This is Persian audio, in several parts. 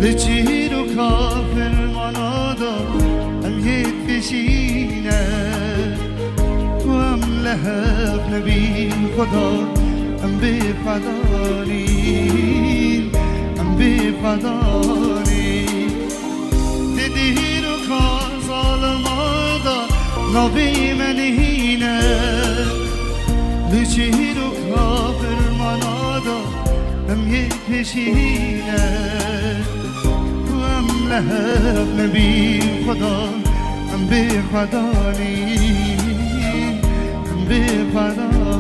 لچیر و کافر منادا هم یک پیشینه و هم لحق نبی خدا هم بفدانی هم بفدانی دیدی رو کار ظالمادا نبی منینه لچیر و کافر منادا هم یک پیشینه لحق نبی خدا هم بفدانی هم بفدانی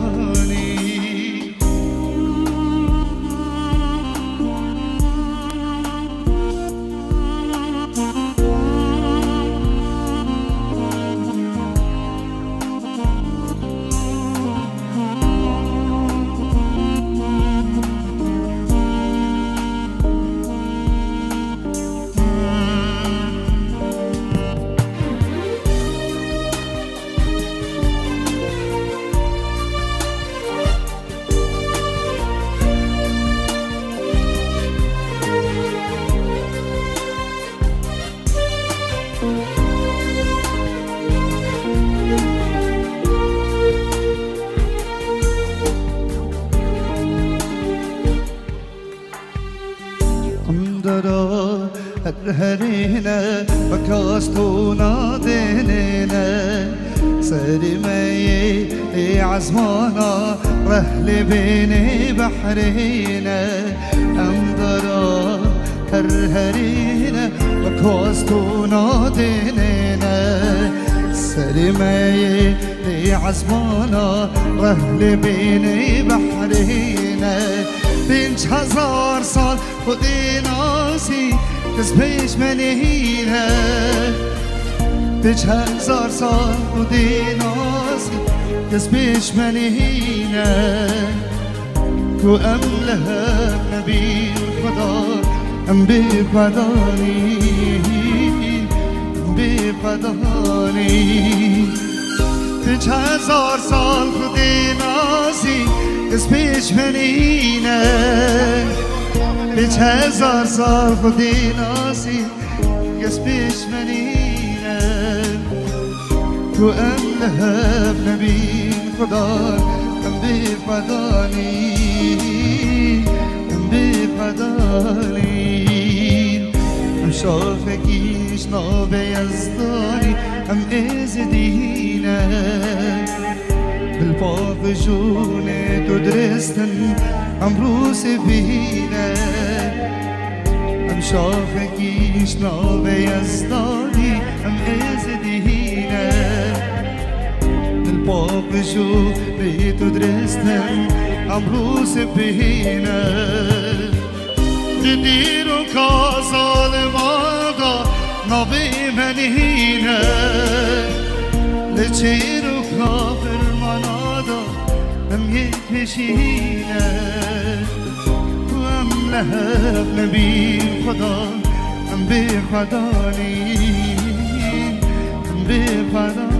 هرهرينا بكاستونا دينينا سرمي عزمانا رهل بيني بحرينا أمدرا هرهرينا بكاستونا دينينا سرمي عزمانا رهل بيني بحرينا 5000 سال خودی ناسی کس پیش منینه 5000 سال خودی ناسی کس پیش منینه تو ام لحق نبی خدا ام بفدانی بفدانی 5000 سال خودی ناسی کس پیش منینه 5000 سال خودی ناسی کس پیش منینه تو ام لحق نبی خدا ام بفدانی ام بفدانی ام شافکیش ناب یزدانی ام ازدینه بالباف جونه تو درستن امروز بینه ام شافکیش ناب یزدانی ام ازدینه بالباف جونه تو درستن امروز بینه دیدی رو که ظالمادا نبی منینه لچی رو کافر منادا هم یک پیشینه تو هم لحق نبی خدا هم بفدانی هم بفدانی